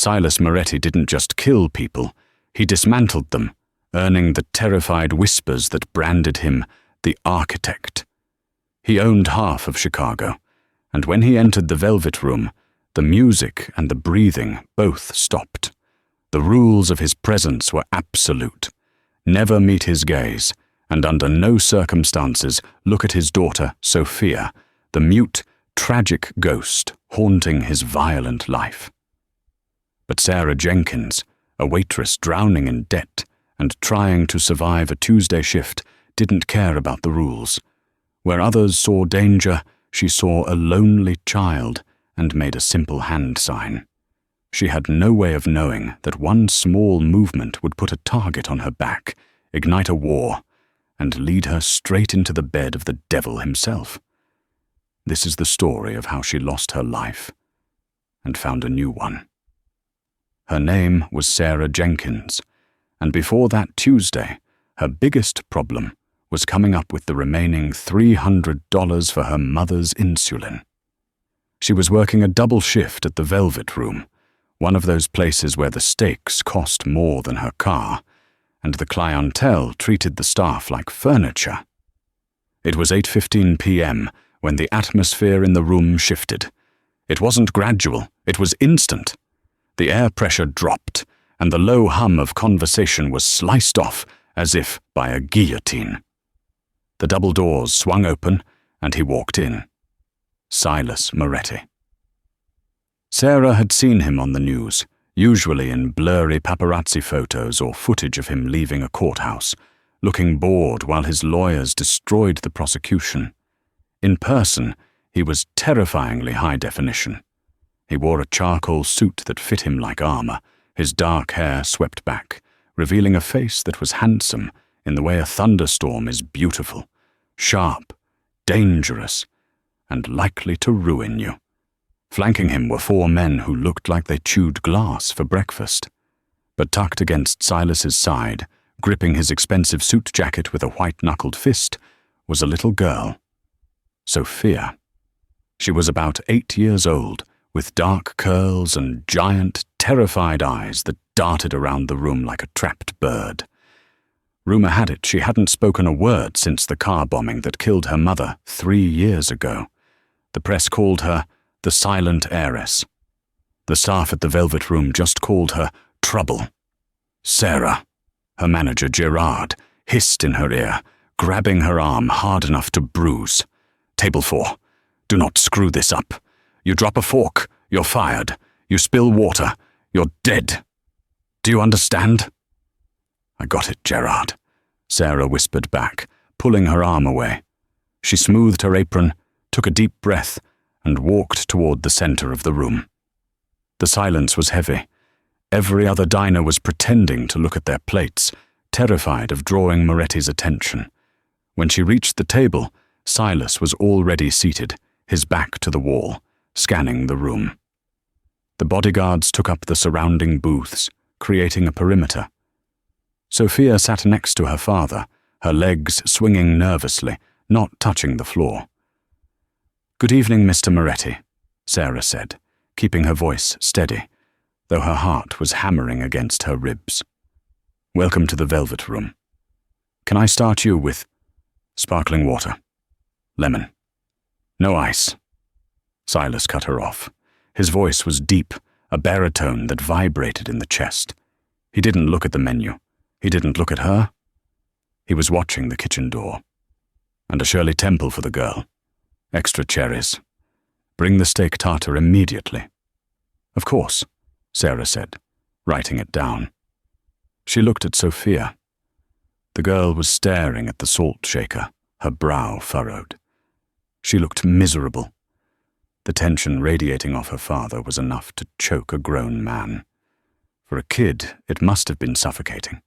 Silas Moretti didn't just kill people, he dismantled them, earning the terrified whispers that branded him the architect. He owned half of Chicago, and when he entered the Velvet Room, the music and the breathing both stopped. The rules of his presence were absolute. Never meet his gaze, and under no circumstances look at his daughter, Sophia, the mute, tragic ghost haunting his violent life. But Sarah Jenkins, a waitress drowning in debt and trying to survive a Tuesday shift, didn't care about the rules. Where others saw danger, she saw a lonely child and made a simple hand sign. She had no way of knowing that one small movement would put a target on her back, ignite a war, and lead her straight into the bed of the devil himself. This is the story of how she lost her life and found a new one. Her name was Sarah Jenkins, and before that Tuesday, her biggest problem was coming up with the remaining $300 for her mother's insulin. She was working a double shift at the Velvet Room, one of those places where the steaks cost more than her car, and the clientele treated the staff like furniture. It was 8:15 p.m. when the atmosphere in the room shifted. It wasn't gradual, it was instant. The air pressure dropped, and the low hum of conversation was sliced off as if by a guillotine. The double doors swung open, and he walked in. Silas Moretti. Sarah had seen him on the news, usually in blurry paparazzi photos or footage of him leaving a courthouse, looking bored while his lawyers destroyed the prosecution. In person, he was terrifyingly high definition. He wore a charcoal suit that fit him like armor, his dark hair swept back, revealing a face that was handsome in the way a thunderstorm is beautiful, sharp, dangerous, and likely to ruin you. Flanking him were 4 men who looked like they chewed glass for breakfast. But tucked against Silas's side, gripping his expensive suit jacket with a white-knuckled fist, was a little girl. Sophia. She was about 8 years old, with dark curls and giant, terrified eyes that darted around the room like a trapped bird. Rumor had it she hadn't spoken a word since the car bombing that killed her mother 3 years ago. The press called her the silent heiress. The staff at the Velvet Room just called her Trouble. Sarah, her manager Gerard, hissed in her ear, grabbing her arm hard enough to bruise. Table 4. Do not screw this up. You drop a fork, you're fired. You spill water, you're dead. Do you understand? I got it, Gerard, Sarah whispered back, pulling her arm away. She smoothed her apron, took a deep breath, and walked toward the center of the room. The silence was heavy. Every other diner was pretending to look at their plates, terrified of drawing Moretti's attention. When she reached the table, Silas was already seated, his back to the wall, scanning the room. The bodyguards took up the surrounding booths, creating a perimeter. Sophia sat next to her father, her legs swinging nervously, not touching the floor. "Good evening, Mr. Moretti," Sarah said, keeping her voice steady, though her heart was hammering against her ribs. "Welcome to the Velvet Room. Can I start you with sparkling water? Lemon. No ice." Silas cut her off. His voice was deep, a baritone that vibrated in the chest. He didn't look at the menu. He didn't look at her. He was watching the kitchen door. "And a Shirley Temple for the girl. Extra cherries. Bring the steak tartare immediately." "Of course," Sarah said, writing it down. She looked at Sophia. The girl was staring at the salt shaker, her brow furrowed. She looked miserable. The tension radiating off her father was enough to choke a grown man. For a kid, it must have been suffocating.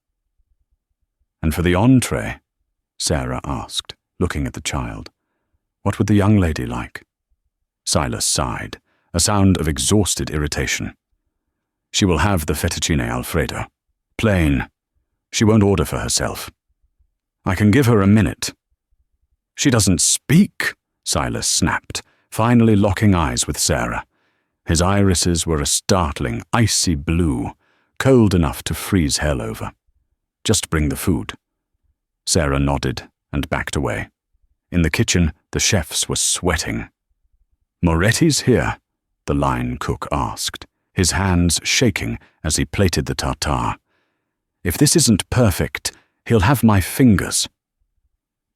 "And for the entree?" Sarah asked, looking at the child. "What would the young lady like?" Silas sighed, a sound of exhausted irritation. "She will have the fettuccine Alfredo. Plain. She won't order for herself. I can give her a minute." "She doesn't speak," Silas snapped, finally locking eyes with Sarah. His irises were a startling, icy blue, cold enough to freeze hell over. Just bring the food. Sarah nodded and backed away. In the kitchen, the chefs were sweating. "Moretti's here?" the line cook asked, his hands shaking as he plated the tartare. "If this isn't perfect, he'll have my fingers."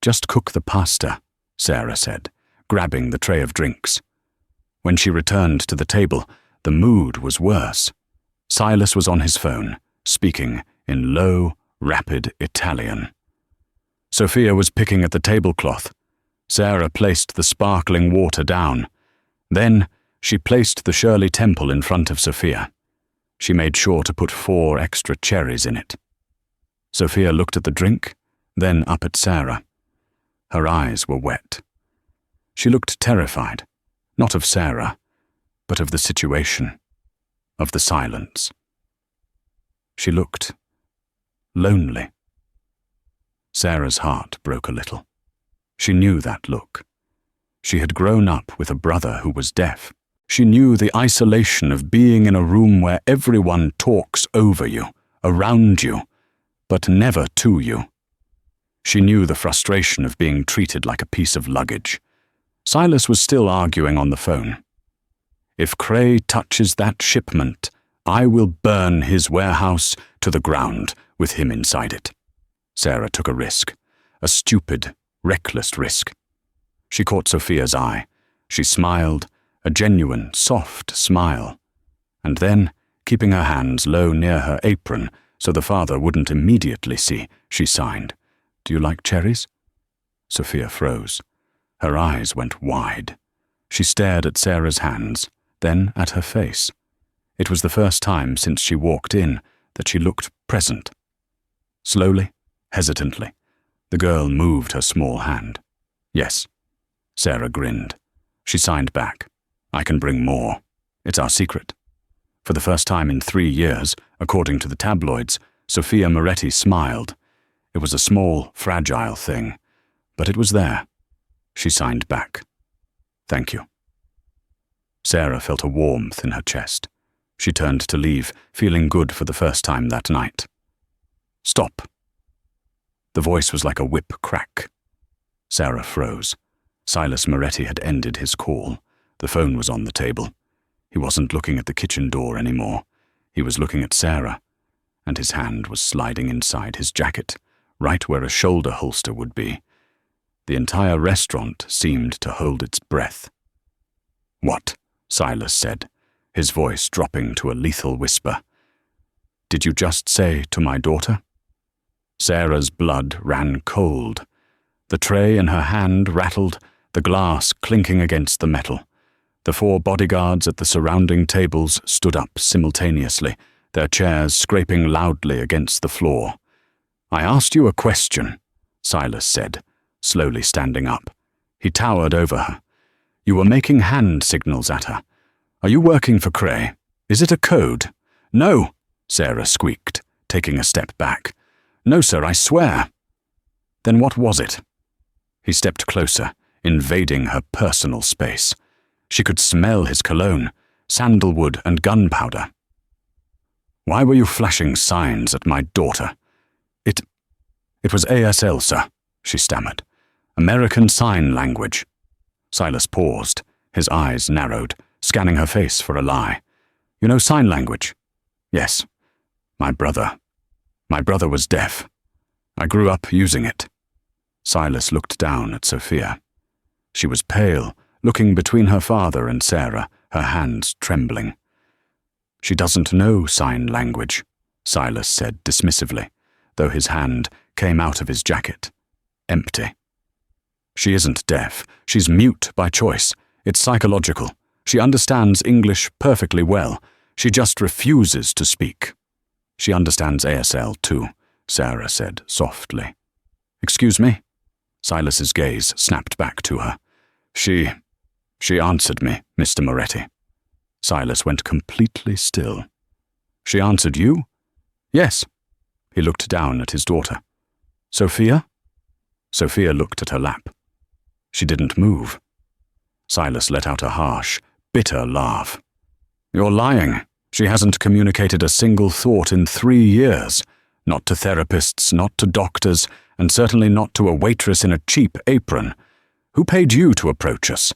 "Just cook the pasta," Sarah said, grabbing the tray of drinks. When she returned to the table, the mood was worse. Silas was on his phone, speaking in low, rapid Italian. Sophia was picking at the tablecloth. Sarah placed the sparkling water down. Then she placed the Shirley Temple in front of Sophia. She made sure to put 4 extra cherries in it. Sophia looked at the drink, then up at Sarah. Her eyes were wet. She looked terrified, not of Sarah, but of the situation, of the silence. She looked lonely. Sarah's heart broke a little. She knew that look. She had grown up with a brother who was deaf. She knew the isolation of being in a room where everyone talks over you, around you, but never to you. She knew the frustration of being treated like a piece of luggage. Silas was still arguing on the phone. "If Cray touches that shipment, I will burn his warehouse to the ground with him inside it." Sarah took a risk, a stupid, reckless risk. She caught Sophia's eye. She smiled, a genuine, soft smile. And then, keeping her hands low near her apron so the father wouldn't immediately see, she signed, "Do you like cherries?" Sophia froze. Her eyes went wide. She stared at Sarah's hands, then at her face. It was the first time since she walked in that she looked present. Slowly, hesitantly, the girl moved her small hand. "Yes." Sarah grinned. She signed back. "I can bring more. It's our secret." For the first time in 3 years, according to the tabloids, Sophia Moretti smiled. It was a small, fragile thing, but it was there. She signed back. "Thank you." Sarah felt a warmth in her chest. She turned to leave, feeling good for the first time that night. "Stop." The voice was like a whip crack. Sarah froze. Silas Moretti had ended his call. The phone was on the table. He wasn't looking at the kitchen door anymore. He was looking at Sarah, and his hand was sliding inside his jacket, right where a shoulder holster would be. The entire restaurant seemed to hold its breath. "What?" Silas said, his voice dropping to a lethal whisper. "Did you just say to my daughter?" Sarah's blood ran cold. The tray in her hand rattled, the glass clinking against the metal. The 4 bodyguards at the surrounding tables stood up simultaneously, their chairs scraping loudly against the floor. "I asked you a question," Silas said, slowly standing up. He towered over her. "You were making hand signals at her. Are you working for Cray? Is it a code?" "No," Sarah squeaked, taking a step back. "No, sir, I swear." "Then what was it?" He stepped closer, invading her personal space. She could smell his cologne, sandalwood and gunpowder. "Why were you flashing signs at my daughter?" It was ASL, sir," she stammered. "American Sign Language." Silas paused, his eyes narrowed, scanning her face for a lie. "You know sign language?" "Yes. My brother was deaf. I grew up using it." Silas looked down at Sophia. She was pale, looking between her father and Sarah, her hands trembling. "She doesn't know sign language," Silas said dismissively, though his hand came out of his jacket. Empty. "She isn't deaf. She's mute by choice. It's psychological. She understands English perfectly well. She just refuses to speak." "She understands ASL too," Sarah said softly. "Excuse me?" Silas's gaze snapped back to her. She answered me, Mr. Moretti." Silas went completely still. "She answered you?" "Yes." He looked down at his daughter. "Sophia?" Sophia looked at her lap. She didn't move. Silas let out a harsh, bitter laugh. You're lying. She hasn't communicated a single thought in 3 years. Not to therapists, not to doctors, and certainly not to a waitress in a cheap apron. Who paid you to approach us?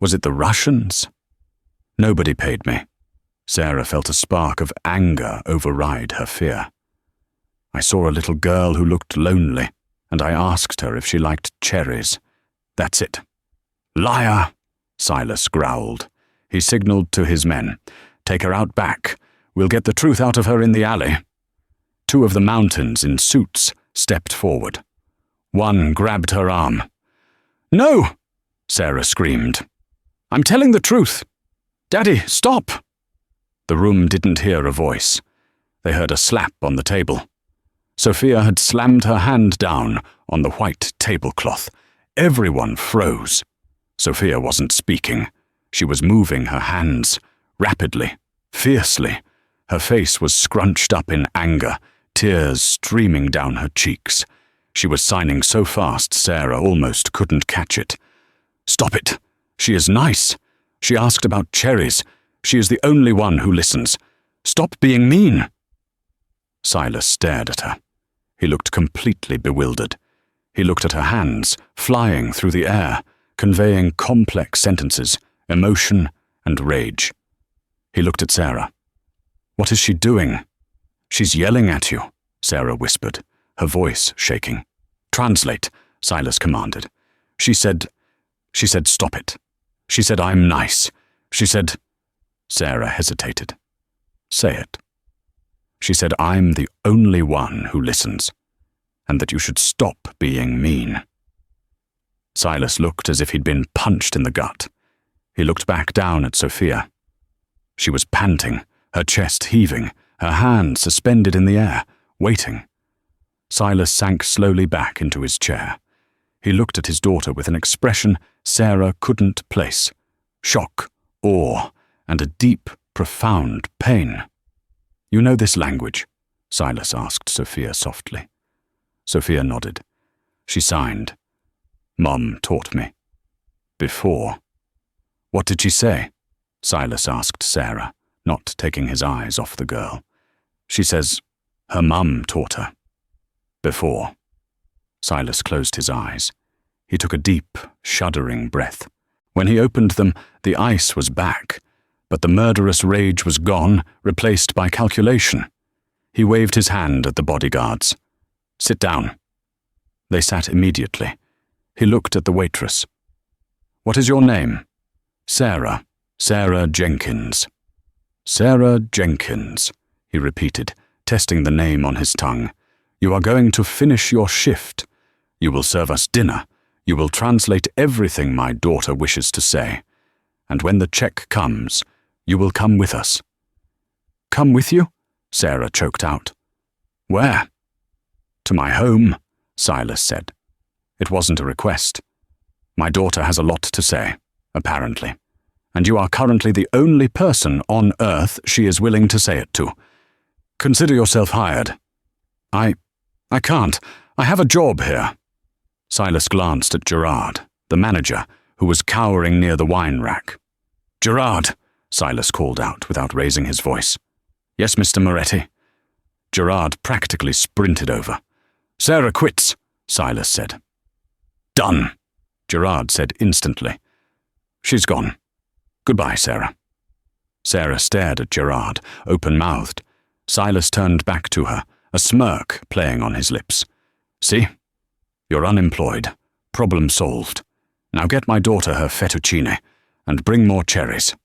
Was it the Russians? Nobody paid me. Sarah felt a spark of anger override her fear. I saw a little girl who looked lonely, and I asked her if she liked cherries. That's it. Liar! Silas growled. He signaled to his men. Take her out back. We'll get the truth out of her in the alley. 2 of the mountains in suits stepped forward. One grabbed her arm. No! Sarah screamed. I'm telling the truth. Daddy, stop! The room didn't hear a voice. They heard a slap on the table. Sophia had slammed her hand down on the white tablecloth. Everyone froze. Sophia wasn't speaking. She was moving her hands, rapidly, fiercely. Her face was scrunched up in anger, tears streaming down her cheeks. She was signing so fast Sarah almost couldn't catch it. Stop it! She is nice. She asked about cherries. She is the only one who listens. Stop being mean. Silas stared at her. He looked completely bewildered. He looked at her hands, flying through the air, conveying complex sentences, emotion and rage. He looked at Sarah. What is she doing? She's yelling at you, Sarah whispered, her voice shaking. Translate, Silas commanded. She said, stop it. She said, I'm nice. She said, Sarah hesitated. Say it. She said, I'm the only one who listens, and that you should stop being mean. Silas looked as if he'd been punched in the gut. He looked back down at Sophia. She was panting, her chest heaving, her hand suspended in the air, waiting. Silas sank slowly back into his chair. He looked at his daughter with an expression Sarah couldn't place. Shock, awe, and a deep, profound pain. You know this language? Silas asked Sophia softly. Sophia nodded. She signed. Mom taught me. Before. What did she say? Silas asked Sarah, not taking his eyes off the girl. She says, her mum taught her. Before. Silas closed his eyes. He took a deep, shuddering breath. When he opened them, the ice was back, but the murderous rage was gone, replaced by calculation. He waved his hand at the bodyguards. Sit down. They sat immediately. He looked at the waitress. What is your name? Sarah. Sarah Jenkins. Sarah Jenkins, he repeated, testing the name on his tongue. You are going to finish your shift. You will serve us dinner. You will translate everything my daughter wishes to say. And when the check comes, you will come with us. Come with you? Sarah choked out. Where? To my home, Silas said. It wasn't a request. My daughter has a lot to say, apparently, and you are currently the only person on Earth she is willing to say it to. Consider yourself hired. I can't. I have a job here. Silas glanced at Gerard, the manager, who was cowering near the wine rack. Gerard, Silas called out without raising his voice. Yes, Mr. Moretti. Gerard practically sprinted over. Sarah quits, Silas said. Done, Gerard said instantly. She's gone. Goodbye, Sarah. Sarah stared at Gerard, open-mouthed. Silas turned back to her, a smirk playing on his lips. See? You're unemployed. Problem solved. Now get my daughter her fettuccine, and bring more cherries.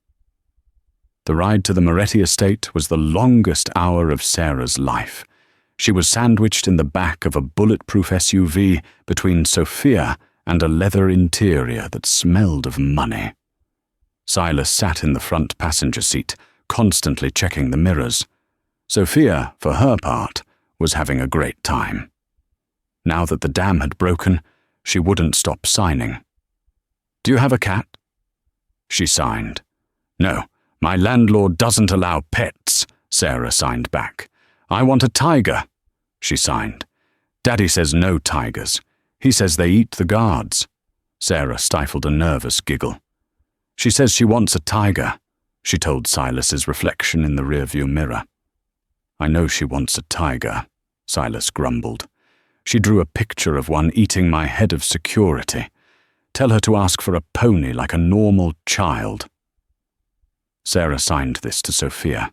The ride to the Moretti estate was the longest hour of Sarah's life. She was sandwiched in the back of a bulletproof SUV between Sophia and a leather interior that smelled of money. Silas sat in the front passenger seat, constantly checking the mirrors. Sophia, for her part, was having a great time. Now that the dam had broken, she wouldn't stop signing. Do you have a cat? She signed. No, my landlord doesn't allow pets, Sarah signed back. I want a tiger, she signed. Daddy says no tigers. He says they eat the guards. Sarah stifled a nervous giggle. She says she wants a tiger. she told Silas's reflection in the rearview mirror. I know she wants a tiger, Silas grumbled. She drew a picture of one eating my head of security. Tell her to ask for a pony like a normal child. Sarah signed this to Sophia.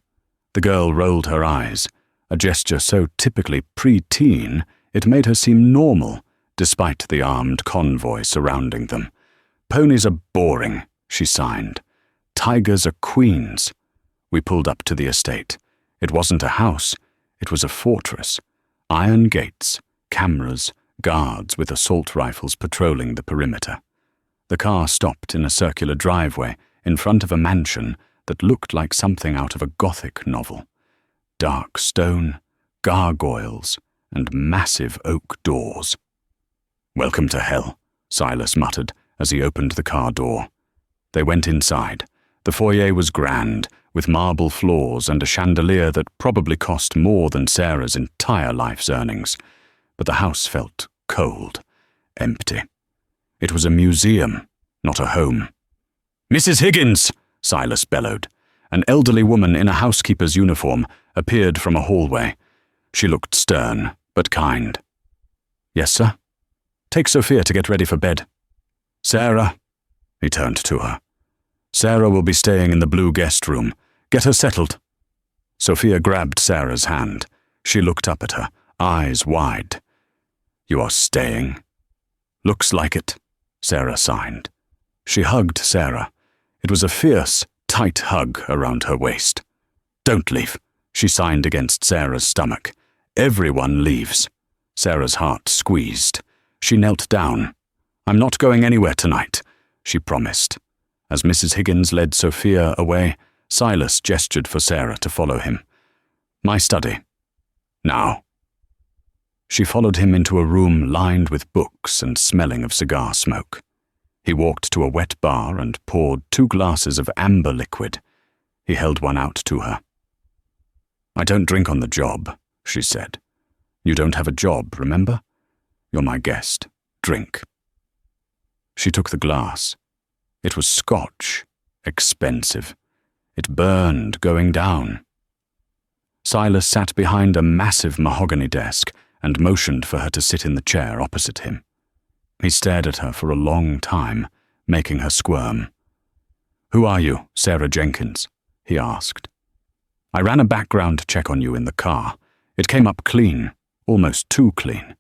The girl rolled her eyes, a gesture so typically pre-teen it made her seem normal, despite the armed convoy surrounding them. Ponies are boring, she signed. Tigers are queens. We pulled up to the estate. It wasn't a house, it was a fortress. Iron gates, cameras, guards with assault rifles patrolling the perimeter. The car stopped in a circular driveway in front of a mansion that looked like something out of a Gothic novel. Dark stone, gargoyles, and massive oak doors. Welcome to hell, Silas muttered as he opened the car door. They went inside. The foyer was grand, with marble floors and a chandelier that probably cost more than Sarah's entire life's earnings. But the house felt cold, empty. It was a museum, not a home. Mrs. Higgins, Silas bellowed. An elderly woman in a housekeeper's uniform appeared from a hallway. She looked stern, but kind. Yes, sir? Take Sophia to get ready for bed. Sarah, he turned to her. Sarah will be staying in the blue guest room. Get her settled. Sophia grabbed Sarah's hand. She looked up at her, eyes wide. You are staying? Looks like it, Sarah signed. She hugged Sarah. It was a fierce, tight hug around her waist. Don't leave, she signed against Sarah's stomach. Everyone leaves. Sarah's heart squeezed. She knelt down. I'm not going anywhere tonight, she promised. As Mrs. Higgins led Sophia away, Silas gestured for Sarah to follow him. My study. Now. She followed him into a room lined with books and smelling of cigar smoke. He walked to a wet bar and poured 2 glasses of amber liquid. He held one out to her. I don't drink on the job, she said. You don't have a job, remember? You're my guest. Drink. She took the glass. It was Scotch, expensive. It burned going down. Silas sat behind a massive mahogany desk and motioned for her to sit in the chair opposite him. He stared at her for a long time, making her squirm. Who are you, Sarah Jenkins? He asked. I ran a background check on you in the car. It came up clean, almost too clean.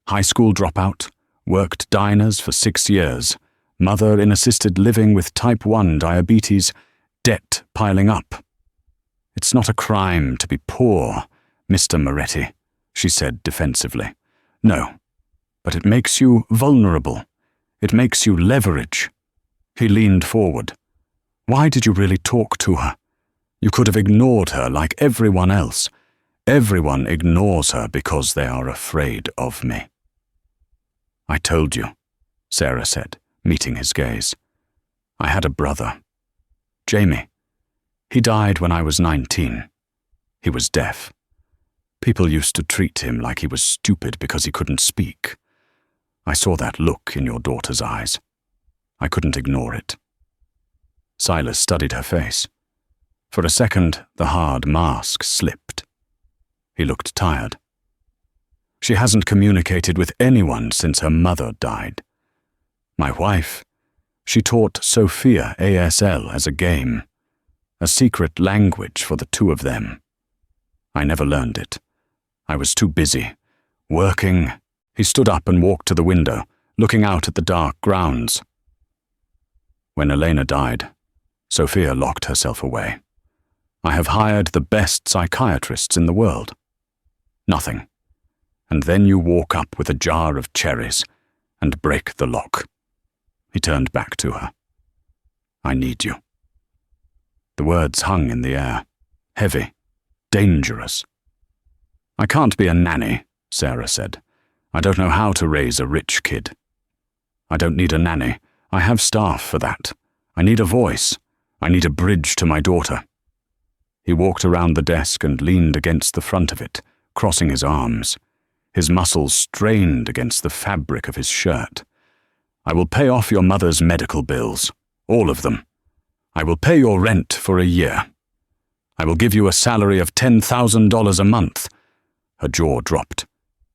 High school dropout, worked diners for 6 years, mother in assisted living with type 1 diabetes, debt piling up. It's not a crime to be poor, Mr. Moretti, she said defensively. No, but it makes you vulnerable. It makes you leverage. He leaned forward. Why did you really talk to her? You could have ignored her like everyone else. Everyone ignores her because they are afraid of me. I told you, Sarah said, meeting his gaze. I had a brother. Jamie. He died when I was 19. He was deaf. People used to treat him like he was stupid because he couldn't speak. I saw that look in your daughter's eyes. I couldn't ignore it. Silas studied her face. For a second, the hard mask slipped. He looked tired. She hasn't communicated with anyone since her mother died. My wife, she taught Sophia ASL as a game, a secret language for the 2 of them. I never learned it. I was too busy, working. He stood up and walked to the window, looking out at the dark grounds. When Elena died, Sophia locked herself away. I have hired the best psychiatrists in the world. Nothing. And then you walk up with a jar of cherries and break the lock. He turned back to her. I need you. The words hung in the air, heavy, dangerous. I can't be a nanny, Sarah said. I don't know how to raise a rich kid. I don't need a nanny. I have staff for that. I need a voice. I need a bridge to my daughter. He walked around the desk and leaned against the front of it, crossing his arms. His muscles strained against the fabric of his shirt. I will pay off your mother's medical bills, all of them. I will pay your rent for a year. I will give you a salary of $10,000 a month. Her jaw dropped.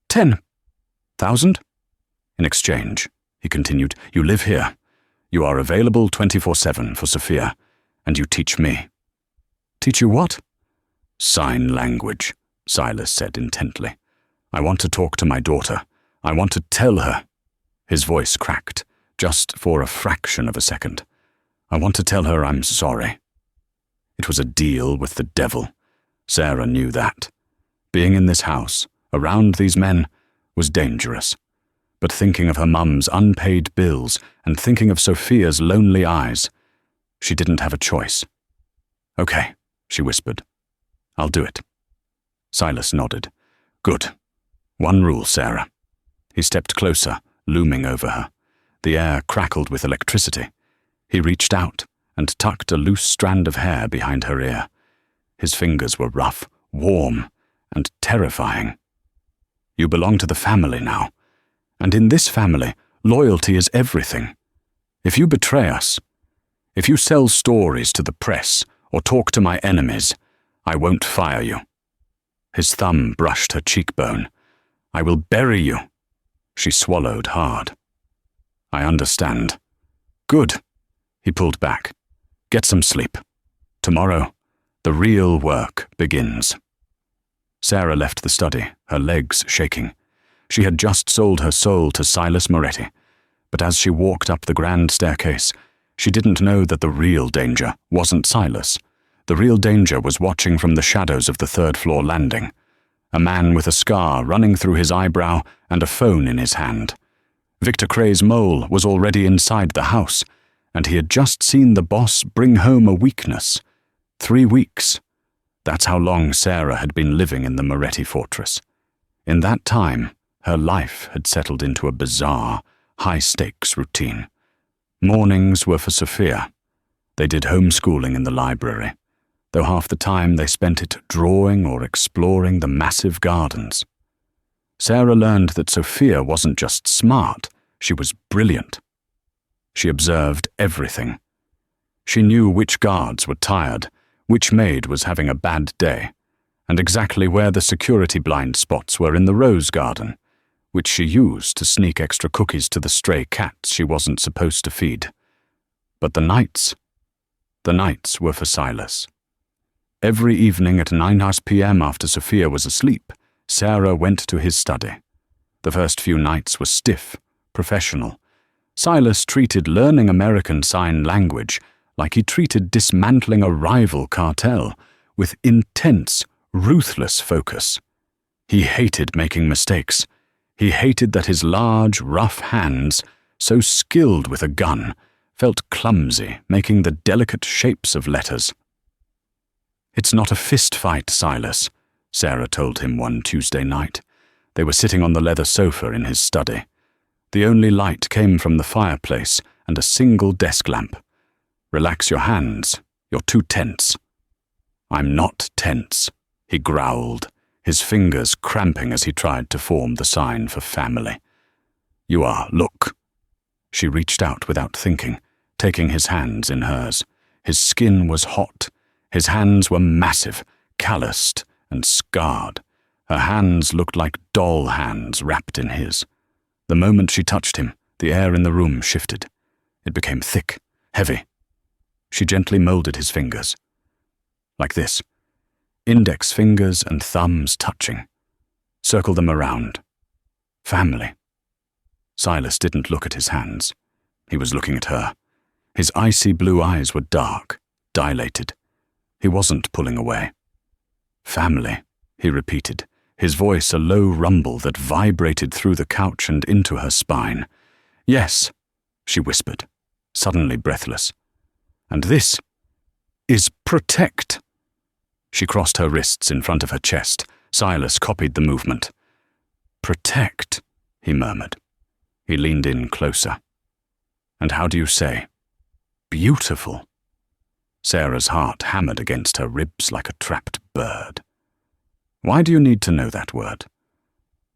10,000? In exchange, he continued, you live here. You are available 24/7 for Sophia, and you teach me. Teach you what? Sign language, Silas said intently. I want to talk to my daughter. I want to tell her. His voice cracked, just for a fraction of a second. I want to tell her I'm sorry. It was a deal with the devil. Sarah knew that. Being in this house, around these men, was dangerous. But thinking of her mum's unpaid bills and thinking of Sophia's lonely eyes, she didn't have a choice. Okay, she whispered. I'll do it. Silas nodded. Good. One rule, Sarah. He stepped closer, looming over her. The air crackled with electricity. He reached out and tucked a loose strand of hair behind her ear. His fingers were rough, warm, and terrifying. You belong to the family now, and in this family, loyalty is everything. If you betray us, if you sell stories to the press or talk to my enemies, I won't fire you. His thumb brushed her cheekbone. I will bury you. She swallowed hard. I understand. Good. He pulled back. Get some sleep. Tomorrow, the real work begins. Sarah left the study, her legs shaking. She had just sold her soul to Silas Moretti, but as she walked up the grand staircase, she didn't know that the real danger wasn't Silas. The real danger was watching from the shadows of the third-floor landing. A man with a scar running through his eyebrow and a phone in his hand. Victor Cray's mole was already inside the house, and he had just seen the boss bring home a weakness. 3 weeks. That's how long Sarah had been living in the Moretti fortress. In that time, her life had settled into a bizarre, high-stakes routine. Mornings were for Sophia. They did homeschooling in the library, though half the time they spent it drawing or exploring the massive gardens. Sarah learned that Sophia wasn't just smart, she was brilliant. She observed everything. She knew which guards were tired, which maid was having a bad day, and exactly where the security blind spots were in the rose garden, which she used to sneak extra cookies to the stray cats she wasn't supposed to feed. But the nights were for Silas. Every evening at 9 p.m. after Sophia was asleep, Sarah went to his study. The first few nights were stiff, professional. Silas treated learning American Sign Language like he treated dismantling a rival cartel, with intense, ruthless focus. He hated making mistakes. He hated that his large, rough hands, so skilled with a gun, felt clumsy, making the delicate shapes of letters. It's not a fist fight, Silas, Sarah told him one Tuesday night. They were sitting on the leather sofa in his study. The only light came from the fireplace and a single desk lamp. Relax your hands. You're too tense. I'm not tense, he growled, his fingers cramping as he tried to form the sign for family. You are, look. She reached out without thinking, taking his hands in hers. His skin was hot. His hands were massive, calloused and scarred. Her hands looked like doll hands wrapped in his. The moment she touched him, the air in the room shifted. It became thick, heavy. She gently molded his fingers. Like this. Index fingers and thumbs touching. Circle them around. Family. Silas didn't look at his hands. He was looking at her. His icy blue eyes were dark, dilated. He wasn't pulling away. Family, he repeated, his voice a low rumble that vibrated through the couch and into her spine. Yes, she whispered, suddenly breathless. And this is protect. She crossed her wrists in front of her chest. Silas copied the movement. Protect, he murmured. He leaned in closer. And how do you say? Beautiful. Sarah's heart hammered against her ribs like a trapped bird. Why do you need to know that word?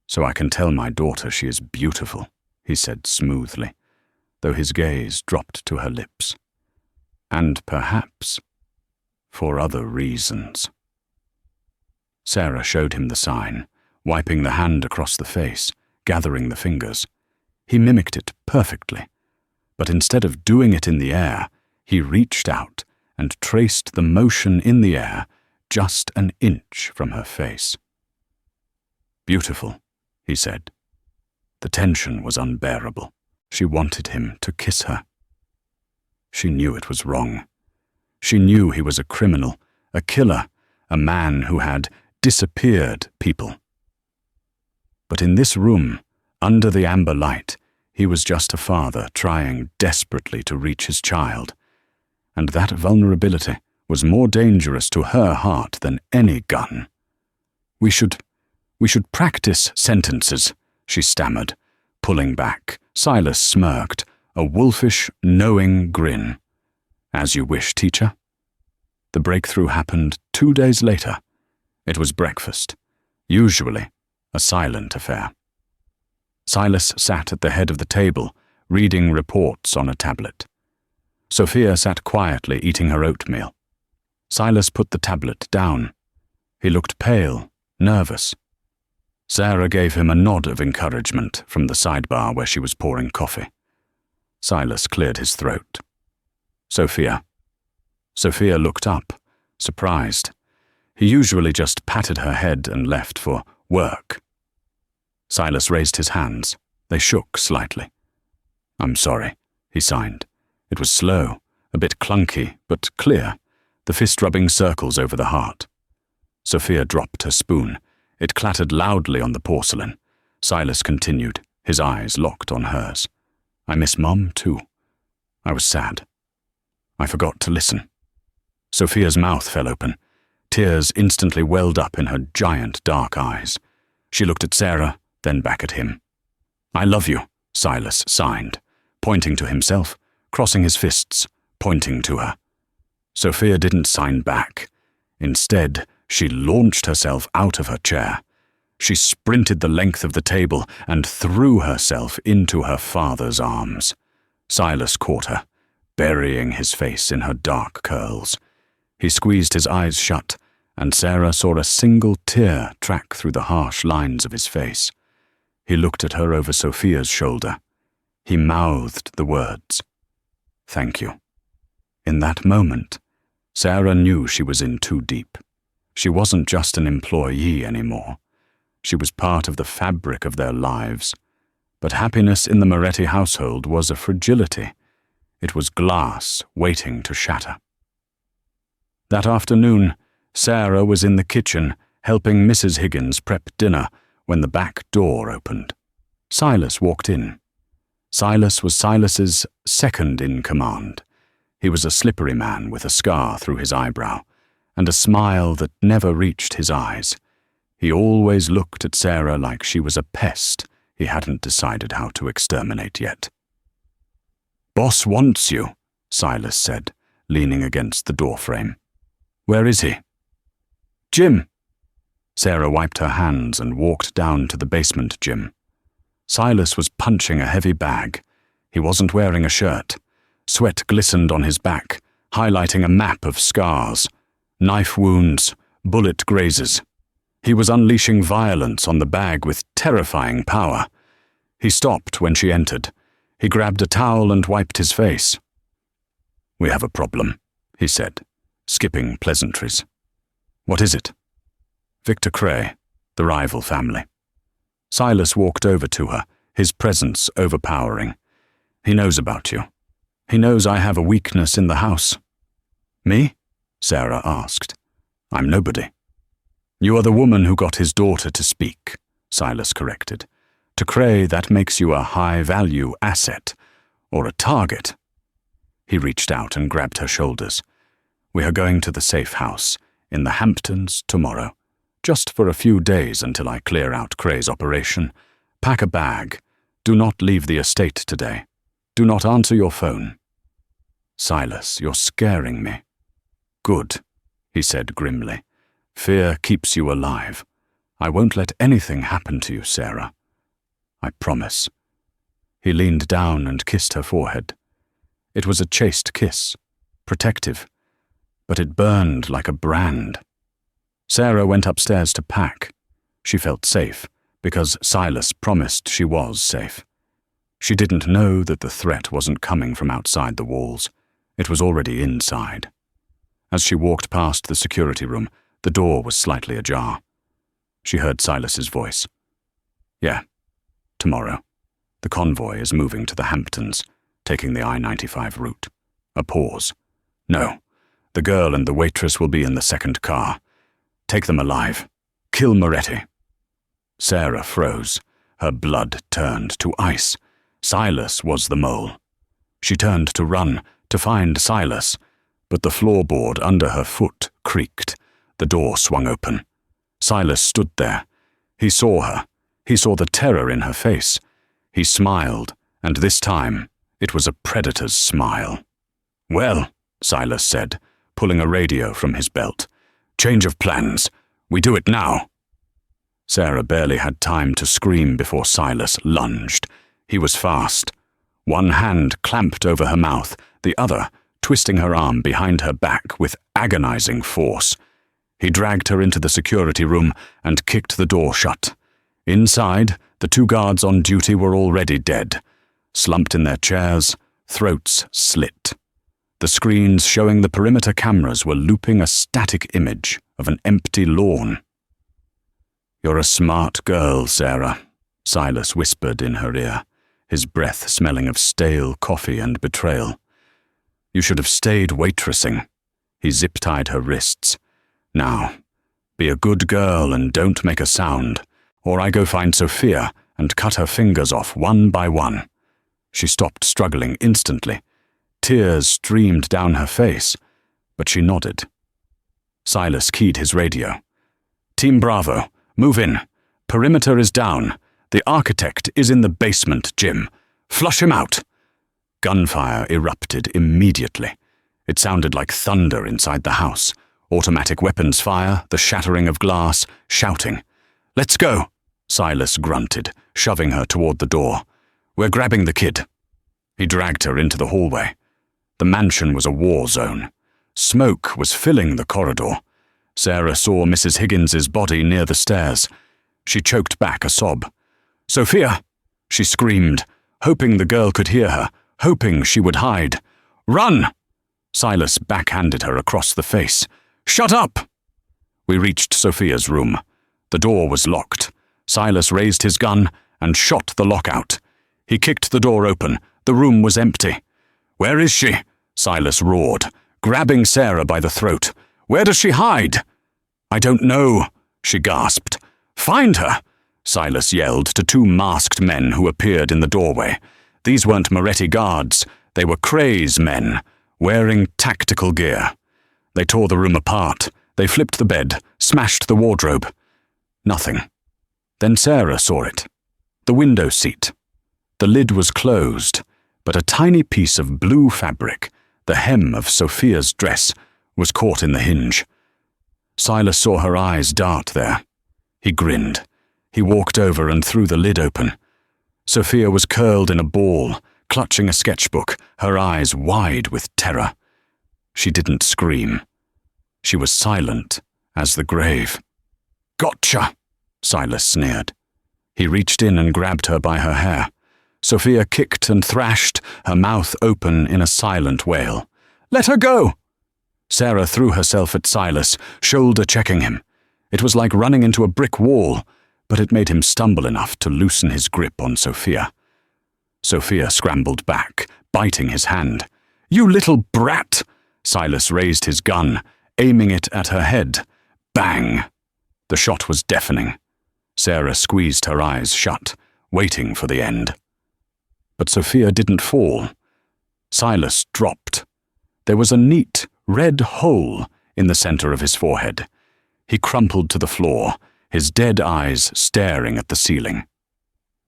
So I can tell my daughter she is beautiful, he said smoothly, though his gaze dropped to her lips. and perhaps for other reasons. Sarah showed him the sign, wiping the hand across the face, gathering the fingers. He mimicked it perfectly, but instead of doing it in the air, he reached out and traced the motion in the air just an inch from her face. "Beautiful," he said. The tension was unbearable. She wanted him to kiss her. She knew it was wrong. She knew he was a criminal, a killer, a man who had disappeared people. But in this room, under the amber light, he was just a father trying desperately to reach his child, and that vulnerability was more dangerous to her heart than any gun. We should practice sentences," she stammered, pulling back. Silas smirked, a wolfish, knowing grin. "As you wish, teacher." The breakthrough happened 2 days later. It was breakfast, usually a silent affair. Silas sat at the head of the table, reading reports on a tablet. Sophia sat quietly eating her oatmeal. Silas put the tablet down. He looked pale, nervous. Sarah gave him a nod of encouragement from the sidebar where she was pouring coffee. Silas cleared his throat. "Sophia." Sophia looked up, surprised. He usually just patted her head and left for work. Silas raised his hands. They shook slightly. "I'm sorry," he signed. It was slow, a bit clunky, but clear, the fist rubbing circles over the heart. Sophia dropped her spoon. It clattered loudly on the porcelain. Silas continued, his eyes locked on hers. "I miss Mum, too. I was sad. I forgot to listen." Sophia's mouth fell open. Tears instantly welled up in her giant dark eyes. She looked at Sarah, then back at him. "I love you," Silas signed, pointing to himself, crossing his fists, pointing to her. Sophia didn't sign back. Instead, she launched herself out of her chair. She sprinted the length of the table and threw herself into her father's arms. Silas caught her, burying his face in her dark curls. He squeezed his eyes shut, and Sarah saw a single tear track through the harsh lines of his face. He looked at her over Sophia's shoulder. He mouthed the words, "Thank you." In that moment, Sarah knew she was in too deep. She wasn't just an employee anymore. She was part of the fabric of their lives. But happiness in the Moretti household was a fragility. It was glass waiting to shatter. That afternoon, Sarah was in the kitchen helping Mrs. Higgins prep dinner when the back door opened. Silas walked in. Silas was Silas's second-in-command. He was a slippery man with a scar through his eyebrow and a smile that never reached his eyes. He always looked at Sarah like she was a pest he hadn't decided how to exterminate yet. "Boss wants you," Silas said, leaning against the doorframe. "Where is he?" "Gym." Sarah wiped her hands and walked down to the basement gym. Silas was punching a heavy bag. He wasn't wearing a shirt. Sweat glistened on his back, highlighting a map of scars, knife wounds, bullet grazes. He was unleashing violence on the bag with terrifying power. He stopped when she entered. He grabbed a towel and wiped his face. "We have a problem," he said, skipping pleasantries. "What is it?" "Victor Cray, the rival family." Silas walked over to her, his presence overpowering. "He knows about you. He knows I have a weakness in the house." "Me?" Sarah asked. "I'm nobody." "You are the woman who got his daughter to speak," Silas corrected. "To Cray, that makes you a high-value asset, or a target." He reached out and grabbed her shoulders. "We are going to the safe house in the Hamptons tomorrow, just for a few days until I clear out Cray's operation. Pack a bag. Do not leave the estate today. Do not answer your phone." "Silas, you're scaring me." "Good," he said grimly. "Fear keeps you alive. I won't let anything happen to you, Sarah. I promise." He leaned down and kissed her forehead. It was a chaste kiss, protective, but it burned like a brand. Sarah went upstairs to pack. She felt safe, because Silas promised she was safe. She didn't know that the threat wasn't coming from outside the walls. It was already inside. As she walked past the security room, the door was slightly ajar. She heard Silas's voice. "Yeah, tomorrow. The convoy is moving to the Hamptons, taking the I-95 route." A pause. "No, the girl and the waitress will be in the second car. Take them alive. Kill Moretti." Sarah froze. Her blood turned to ice. Silas was the mole. She turned to run, to find Silas, but the floorboard under her foot creaked. The door swung open. Silas stood there. He saw her. He saw the terror in her face. He smiled, and this time it was a predator's smile. "Well," Silas said, pulling a radio from his belt. "Change of plans. We do it now." Sarah barely had time to scream before Silas lunged. He was fast. One hand clamped over her mouth, the other twisting her arm behind her back with agonizing force. He dragged her into the security room and kicked the door shut. Inside, the 2 guards on duty were already dead, slumped in their chairs, throats slit. The screens showing the perimeter cameras were looping a static image of an empty lawn. "You're a smart girl, Sarah," Silas whispered in her ear, his breath smelling of stale coffee and betrayal. "You should have stayed waitressing." He zip-tied her wrists. "Now, be a good girl and don't make a sound, or I go find Sophia and cut her fingers off one by one." She stopped struggling instantly. Tears streamed down her face, but she nodded. Silas keyed his radio. "Team Bravo, move in. Perimeter is down. The architect is in the basement, Jim. Flush him out." Gunfire erupted immediately. It sounded like thunder inside the house. Automatic weapons fire, the shattering of glass, shouting. "Let's go," Silas grunted, shoving her toward the door. "We're grabbing the kid." He dragged her into the hallway. The mansion was a war zone. Smoke was filling the corridor. Sarah saw Mrs. Higgins's body near the stairs. She choked back a sob. "Sophia!" she screamed, hoping the girl could hear her, hoping she would hide. "Run!" Silas backhanded her across the face. "Shut up!" We reached Sophia's room. The door was locked. Silas raised his gun and shot the lock out. He kicked the door open. The room was empty. "Where is she?" Silas roared, grabbing Sarah by the throat. "Where does she hide?" "I don't know," she gasped. "Find her!" Silas yelled to 2 masked men who appeared in the doorway. These weren't Moretti guards. They were Craze men, wearing tactical gear. They tore the room apart. They flipped the bed, smashed the wardrobe. Nothing. Then Sarah saw it. The window seat. The lid was closed, but a tiny piece of blue fabric, the hem of Sophia's dress, was caught in the hinge. Silas saw her eyes dart there. He grinned. He walked over and threw the lid open. Sophia was curled in a ball, clutching a sketchbook, her eyes wide with terror. She didn't scream. She was silent as the grave. "Gotcha!" Silas sneered. He reached in and grabbed her by her hair. Sophia kicked and thrashed, her mouth open in a silent wail. "Let her go!" Sarah threw herself at Silas, shoulder-checking him. It was like running into a brick wall, but it made him stumble enough to loosen his grip on Sophia. Sophia scrambled back, biting his hand. "You little brat!" Silas raised his gun, aiming it at her head. Bang! The shot was deafening. Sarah squeezed her eyes shut, waiting for the end. But Sophia didn't fall. Silas dropped. There was a neat, red hole in the center of his forehead. He crumpled to the floor, his dead eyes staring at the ceiling.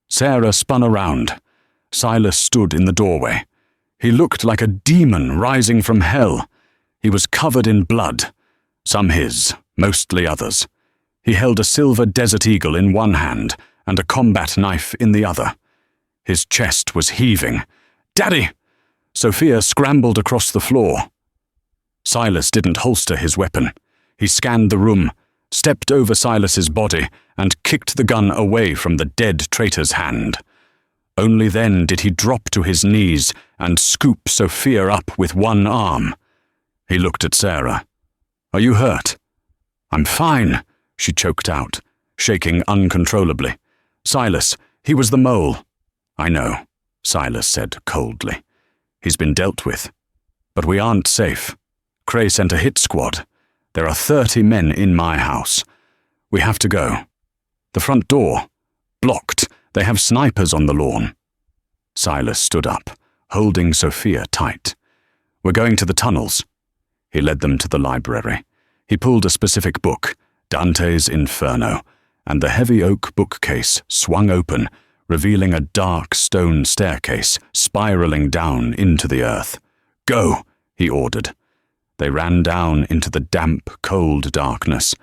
Sarah spun around. Silas stood in the doorway. He looked like a demon rising from hell. He was covered in blood, some his, mostly others. He held a silver desert eagle in one hand and a combat knife in the other. His chest was heaving. "Daddy!" Sophia scrambled across the floor. Silas didn't holster his weapon. He scanned the room, stepped over Silas's body, and kicked the gun away from the dead traitor's hand. Only then did he drop to his knees and scoop Sophia up with one arm. He looked at Sarah. "Are you hurt?" "I'm fine," she choked out, shaking uncontrollably. "Silas, he was the mole." "I know," Silas said coldly. "He's been dealt with. But we aren't safe. Cray sent a hit squad. There are 30 men in my house. We have to go. The front door. Blocked. They have snipers on the lawn." Silas stood up, holding Sophia tight. "We're going to the tunnels." He led them to the library. He pulled a specific book, Dante's Inferno, and the heavy oak bookcase swung open, revealing a dark stone staircase spiraling down into the earth. "Go," he ordered. They ran down into the damp, cold darkness.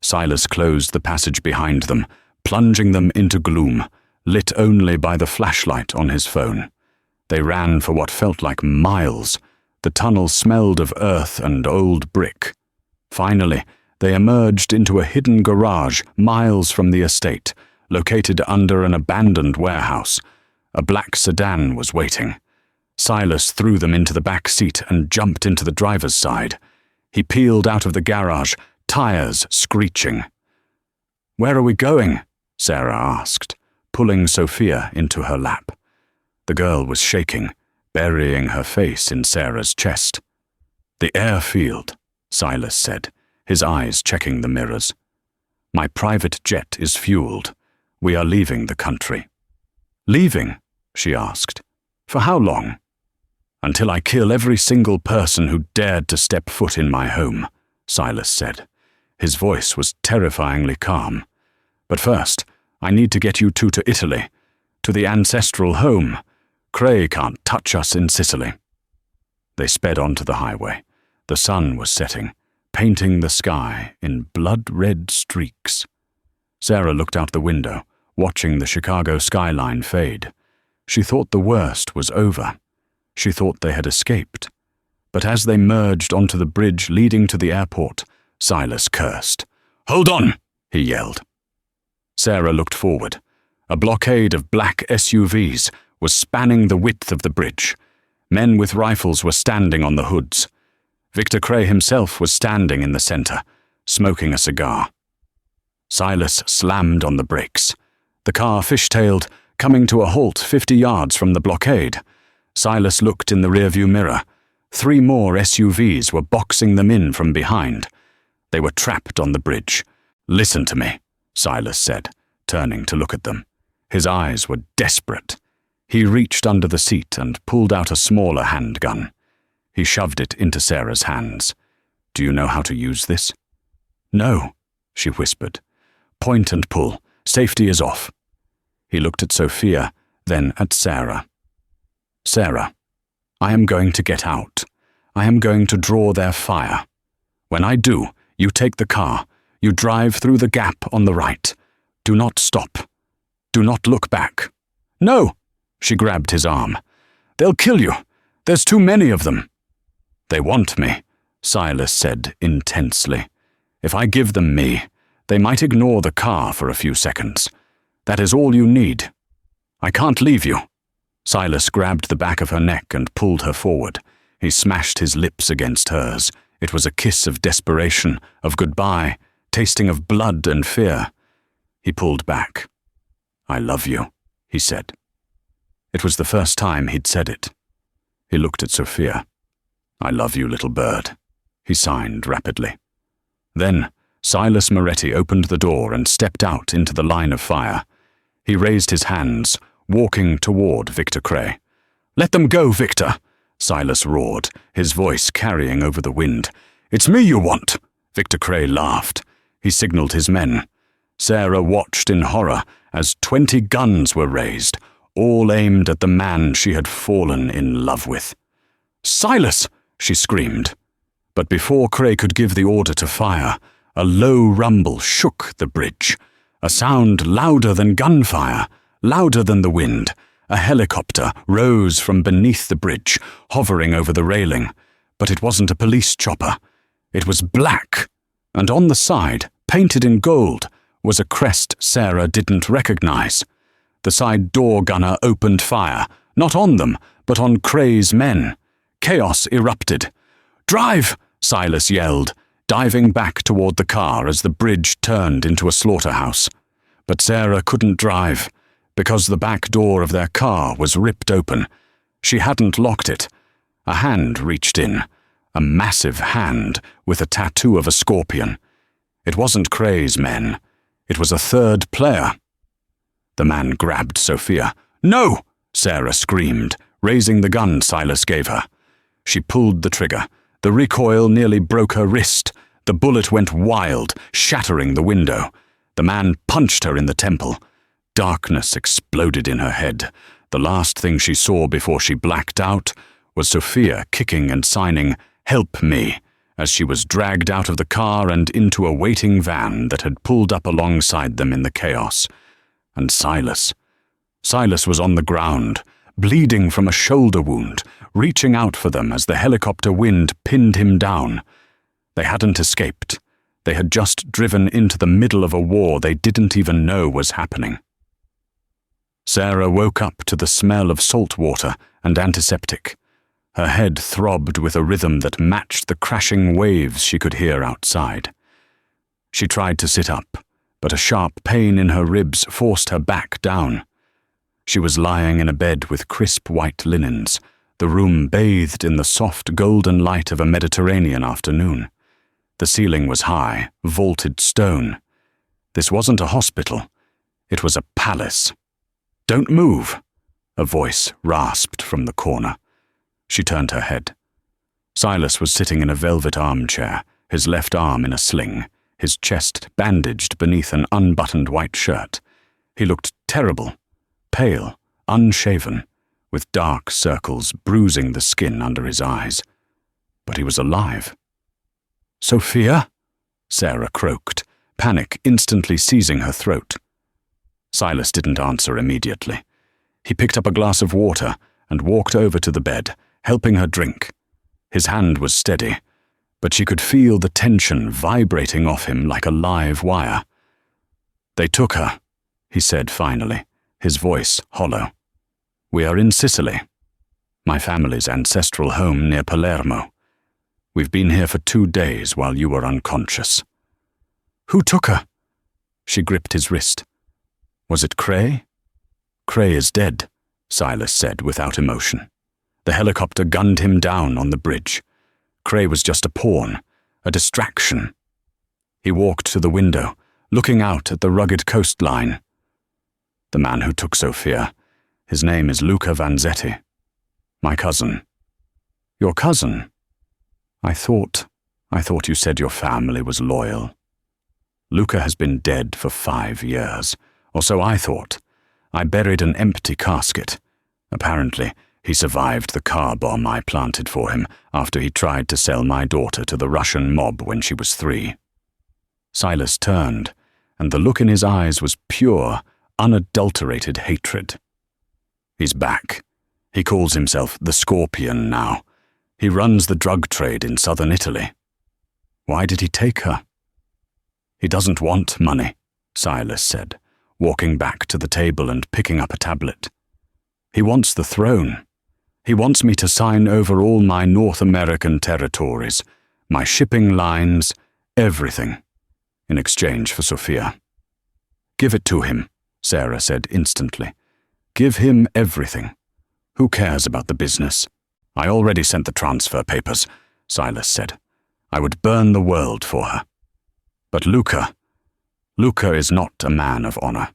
Silas closed the passage behind them, plunging them into gloom, lit only by the flashlight on his phone. They ran for what felt like miles. The tunnel smelled of earth and old brick. Finally, they emerged into a hidden garage miles from the estate, located under an abandoned warehouse. A black sedan was waiting. Silas threw them into the back seat and jumped into the driver's side. He peeled out of the garage, tires screeching. "Where are we going?" Sarah asked, pulling Sophia into her lap. The girl was shaking, burying her face in Sarah's chest. "The airfield," Silas said, his eyes checking the mirrors. "My private jet is fueled. We are leaving the country." "Leaving?" she asked. "For how long?" "Until I kill every single person who dared to step foot in my home," Silas said. His voice was terrifyingly calm. "But first, I need to get you two to Italy, to the ancestral home. Cray can't touch us in Sicily." They sped onto the highway. The sun was setting, painting the sky in blood-red streaks. Sarah looked out the window, watching the Chicago skyline fade. She thought the worst was over. She thought they had escaped. But as they merged onto the bridge leading to the airport, Silas cursed. "Hold on!" he yelled. Sarah looked forward. A blockade of black SUVs was spanning the width of the bridge. Men with rifles were standing on the hoods. Victor Cray himself was standing in the center, smoking a cigar. Silas slammed on the brakes. The car fishtailed, coming to a halt 50 yards from the blockade. Silas looked in the rearview mirror. 3 more SUVs were boxing them in from behind. They were trapped on the bridge. "Listen to me," Silas said, turning to look at them. His eyes were desperate. He reached under the seat and pulled out a smaller handgun. He shoved it into Sarah's hands. "Do you know how to use this?" "No," she whispered. "Point and pull. Safety is off." He looked at Sophia, then at Sarah. "Sarah, I am going to get out. I am going to draw their fire. When I do, you take the car. You drive through the gap on the right. Do not stop. Do not look back." "No!" She grabbed his arm. "They'll kill you. There's too many of them." "They want me," Silas said intensely. "If I give them me, they might ignore the car for a few seconds. That is all you need. I can't leave you." Silas grabbed the back of her neck and pulled her forward. He smashed his lips against hers. It was a kiss of desperation, of goodbye, tasting of blood and fear. He pulled back. "I love you," he said. It was the first time he'd said it. He looked at Sophia. "I love you, little bird," he signed rapidly. Then Silas Moretti opened the door and stepped out into the line of fire. He raised his hands, walking toward Victor Cray. "Let them go, Victor!" Silas roared, his voice carrying over the wind. "It's me you want!" Victor Cray laughed. He signaled his men. Sarah watched in horror as 20 guns were raised, all aimed at the man she had fallen in love with. "Silas!" she screamed. But before Cray could give the order to fire, a low rumble shook the bridge. A sound louder than gunfire, louder than the wind. A helicopter rose from beneath the bridge, hovering over the railing. But it wasn't a police chopper. It was black, and on the side, painted in gold, was a crest Sarah didn't recognize. The side door gunner opened fire, not on them, but on Cray's men. Chaos erupted. "Drive!" Silas yelled, diving back toward the car as the bridge turned into a slaughterhouse. But Sarah couldn't drive, because the back door of their car was ripped open. She hadn't locked it. A hand reached in, a massive hand with a tattoo of a scorpion. It wasn't Cray's men. It was a third player. The man grabbed Sophia. "No!" Sarah screamed, raising the gun Silas gave her. She pulled the trigger. The recoil nearly broke her wrist. The bullet went wild, shattering the window. The man punched her in the temple. Darkness exploded in her head. The last thing she saw before she blacked out was Sophia kicking and signing, "Help me," as she was dragged out of the car and into a waiting van that had pulled up alongside them in the chaos. And Silas. Silas was on the ground, bleeding from a shoulder wound, reaching out for them as the helicopter wind pinned him down. They hadn't escaped. They had just driven into the middle of a war they didn't even know was happening. Sarah woke up to the smell of salt water and antiseptic. Her head throbbed with a rhythm that matched the crashing waves she could hear outside. She tried to sit up, but a sharp pain in her ribs forced her back down. She was lying in a bed with crisp white linens, the room bathed in the soft golden light of a Mediterranean afternoon. The ceiling was high, vaulted stone. This wasn't a hospital. It was a palace. "Don't move," a voice rasped from the corner. She turned her head. Silas was sitting in a velvet armchair, his left arm in a sling, his chest bandaged beneath an unbuttoned white shirt. He looked terrible, pale, unshaven, with dark circles bruising the skin under his eyes. But he was alive. "Sophia?" Sarah croaked, panic instantly seizing her throat. Silas didn't answer immediately. He picked up a glass of water and walked over to the bed, helping her drink. His hand was steady, but she could feel the tension vibrating off him like a live wire. "They took her," he said finally, his voice hollow. "We are in Sicily, my family's ancestral home near Palermo. We've been here for 2 days while you were unconscious." "Who took her?" She gripped his wrist. "Was it Cray?" "Cray is dead," Silas said without emotion. "The helicopter gunned him down on the bridge. Cray was just a pawn, a distraction." He walked to the window, looking out at the rugged coastline. "The man who took Sophia, his name is Luca Vanzetti. My cousin." "Your cousin? I thought you said your family was loyal." "Luca has been dead for 5 years, or so I thought. I buried an empty casket. Apparently, he survived the car bomb I planted for him after he tried to sell my daughter to the Russian mob when she was 3. Silas turned, and the look in his eyes was pure, unadulterated hatred. "He's back. He calls himself the Scorpion now. He runs the drug trade in southern Italy. Why did he take her?" "He doesn't want money," Silas said, walking back to the table and picking up a tablet. "He wants the throne. He wants me to sign over all my North American territories, my shipping lines, everything, in exchange for Sophia." "Give it to him," Sarah said instantly. "Give him everything. Who cares about the business?" "I already sent the transfer papers," Silas said. "I would burn the world for her. But Luca is not a man of honor.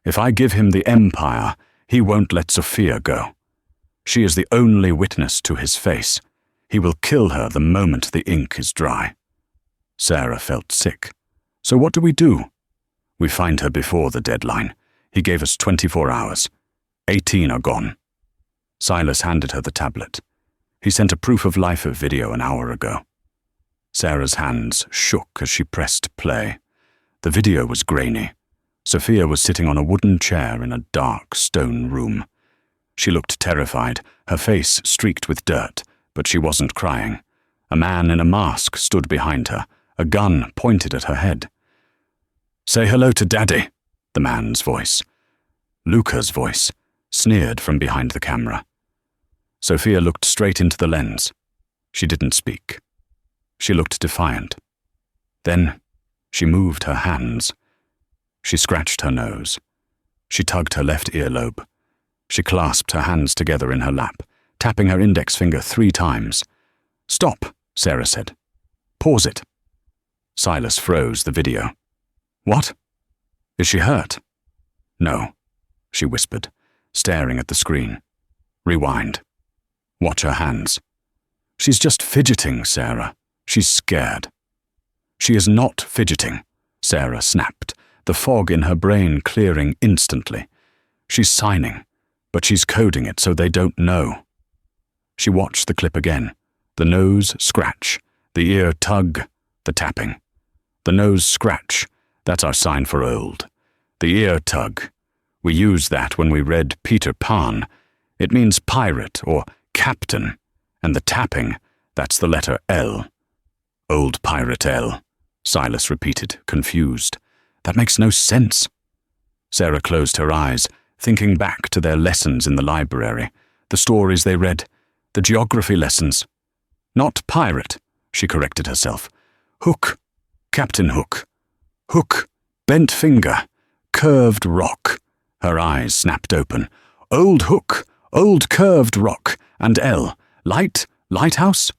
If I give him the empire, he won't let Sophia go. She is the only witness to his face. He will kill her the moment the ink is dry." Sarah felt sick. "So what do we do?" "We find her before the deadline. He gave us 24 hours. 18 are gone." Silas handed her the tablet. He sent a proof of life video an hour ago. Sarah's hands shook as she pressed play. The video was grainy. Sophia was sitting on a wooden chair in a dark stone room. She looked terrified, her face streaked with dirt, but she wasn't crying. A man in a mask stood behind her, a gun pointed at her head. "Say hello to Daddy," the man's voice. Luca's voice sneered from behind the camera. Sophia looked straight into the lens. She didn't speak. She looked defiant. Then she moved her hands. She scratched her nose. She tugged her left earlobe. She clasped her hands together in her lap, tapping her index finger 3 times. "Stop," Sarah said. "Pause it." Silas froze the video. "What? Is she hurt?" "No," she whispered, staring at the screen. "Rewind. Watch her hands." "She's just fidgeting, Sarah. She's scared." "She is not fidgeting," Sarah snapped, the fog in her brain clearing instantly. "She's signing, but she's coding it so they don't know." She watched the clip again. The nose scratch, the ear tug, the tapping. The nose scratch, that's our sign for old. The ear tug, we used that when we read Peter Pan. It means pirate or captain, and the tapping, that's the letter L. "Old pirate L," Silas repeated, confused. "That makes no sense." Sarah closed her eyes, thinking back to their lessons in the library, the stories they read, the geography lessons. "Not pirate," she corrected herself. "Hook, Captain Hook. Hook, bent finger, curved rock." Her eyes snapped open. "Old hook, old curved rock, and L. Lighthouse?"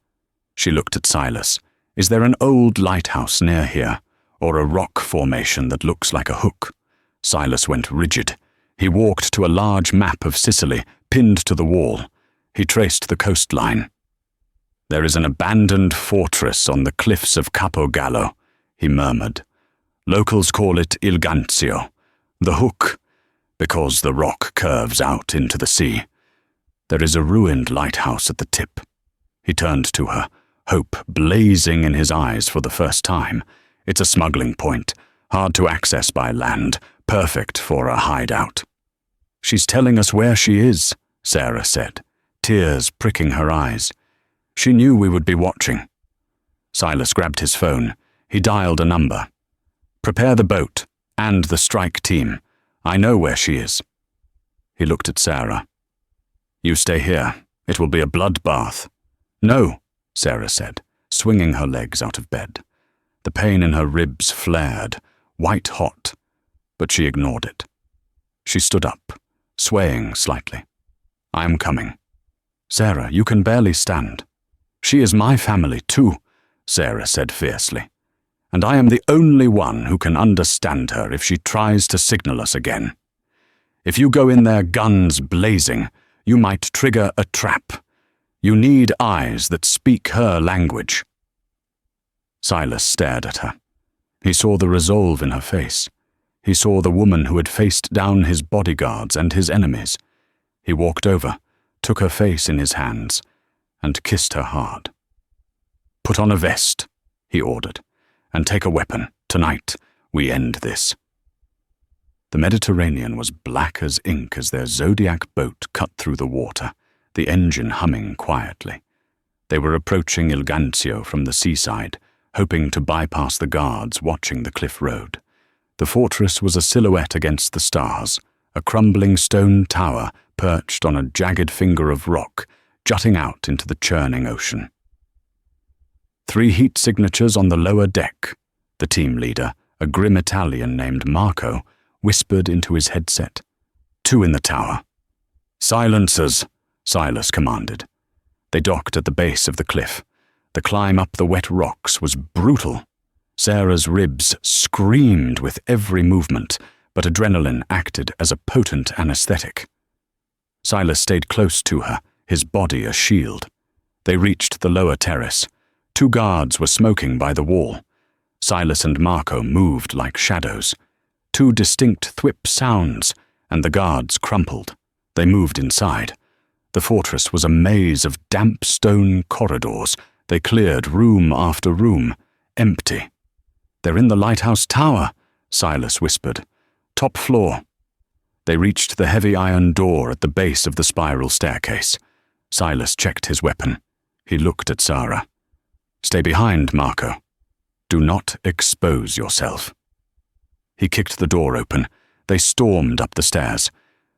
She looked at Silas. "Is there an old lighthouse near here, or a rock formation that looks like a hook?" Silas went rigid. He walked to a large map of Sicily, pinned to the wall. He traced the coastline. "There is an abandoned fortress on the cliffs of Capo Gallo," he murmured. "Locals call it Il Ganzio, the hook, because the rock curves out into the sea. There is a ruined lighthouse at the tip." He turned to her, hope blazing in his eyes for the first time. "It's a smuggling point, hard to access by land, perfect for a hideout." "She's telling us where she is," Sarah said, tears pricking her eyes. "She knew we would be watching." Silas grabbed his phone. He dialed a number. "Prepare the boat and the strike team. I know where she is." He looked at Sarah. "You stay here. It will be a bloodbath." "No," Sarah said, swinging her legs out of bed. The pain in her ribs flared, white hot, but she ignored it. She stood up, swaying slightly. "I am coming." "Sarah, you can barely stand." "She is my family too," Sarah said fiercely. "And I am the only one who can understand her if she tries to signal us again. If you go in there guns blazing, you might trigger a trap. You need eyes that speak her language." Silas stared at her. He saw the resolve in her face. He saw the woman who had faced down his bodyguards and his enemies. He walked over, took her face in his hands, and kissed her hard. "Put on a vest," he ordered, "and take a weapon. Tonight, we end this." The Mediterranean was black as ink as their Zodiac boat cut through the water, the engine humming quietly. They were approaching Il Ganzio from the seaside, hoping to bypass the guards watching the cliff road. The fortress was a silhouette against the stars, a crumbling stone tower perched on a jagged finger of rock, jutting out into the churning ocean. 3 heat signatures on the lower deck, the team leader, a grim Italian named Marco, whispered into his headset. 2 in the tower. "Silencers," Silas commanded. They docked at the base of the cliff. The climb up the wet rocks was brutal. Sarah's ribs screamed with every movement, but adrenaline acted as a potent anesthetic. Silas stayed close to her, his body a shield. They reached the lower terrace. 2 guards were smoking by the wall. Silas and Marco moved like shadows. 2 distinct thwip sounds, and the guards crumpled. They moved inside. The fortress was a maze of damp stone corridors. They cleared room after room, empty. "They're in the lighthouse tower," Silas whispered. "Top floor." They reached the heavy iron door at the base of the spiral staircase. Silas checked his weapon. He looked at Sarah. Stay behind, Marco. Do not expose yourself. He kicked the door open. They stormed up the stairs.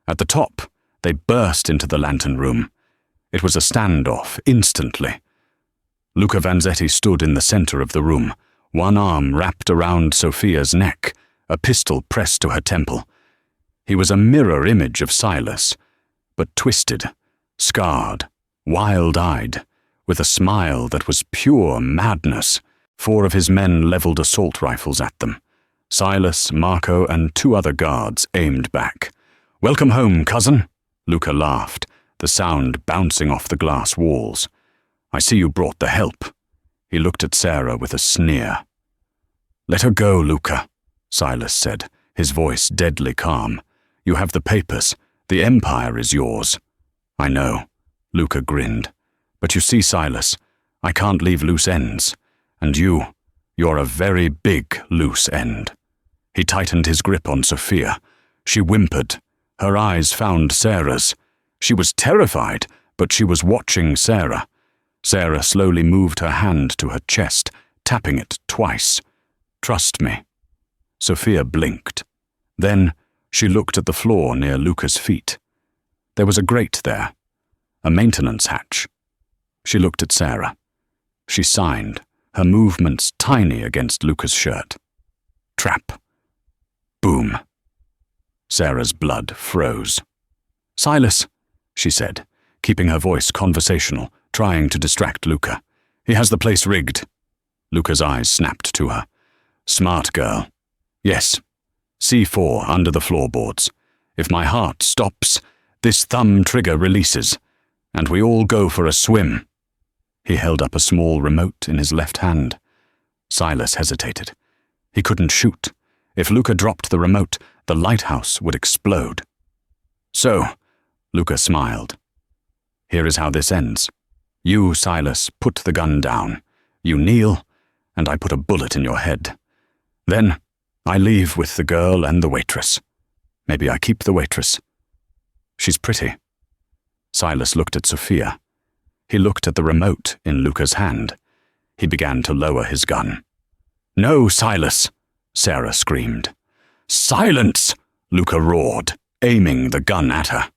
At the top, they burst into the lantern room. It was a standoff, instantly. Luca Vanzetti stood in the center of the room, one arm wrapped around Sophia's neck, a pistol pressed to her temple. He was a mirror image of Silas, but twisted, scarred, wild-eyed, with a smile that was pure madness. 4 of his men leveled assault rifles at them. Silas, Marco, and 2 other guards aimed back. "Welcome home, cousin," Luca laughed, the sound bouncing off the glass walls. "I see you brought the help." He looked at Sarah with a sneer. "Let her go, Luca," Silas said, his voice deadly calm. "You have the papers. The empire is yours." "I know," Luca grinned. "But you see, Silas, I can't leave loose ends. And you're a very big loose end." He tightened his grip on Sophia. She whimpered. Her eyes found Sarah's. She was terrified, but she was watching Sarah. Sarah slowly moved her hand to her chest, tapping it twice. "Trust me." Sophia blinked. Then she looked at the floor near Luca's feet. There was a grate there, a maintenance hatch. She looked at Sarah. She signed, her movements tiny against Luca's shirt. "Trap." Boom. Sarah's blood froze. "Silas," she said, keeping her voice conversational, trying to distract Luca. "He has the place rigged." Luca's eyes snapped to her. "Smart girl." "Yes. C4 under the floorboards. If my heart stops, this thumb trigger releases, and we all go for a swim." He held up a small remote in his left hand. Silas hesitated. He couldn't shoot. If Luca dropped the remote, the lighthouse would explode. "So," Luca smiled. "Here is how this ends. You, Silas, put the gun down. You kneel, and I put a bullet in your head. Then I leave with the girl and the waitress. Maybe I keep the waitress. She's pretty." Silas looked at Sophia. He looked at the remote in Luca's hand. He began to lower his gun. "No, Silas!" Sarah screamed. "Silence!" Luca roared, aiming the gun at her.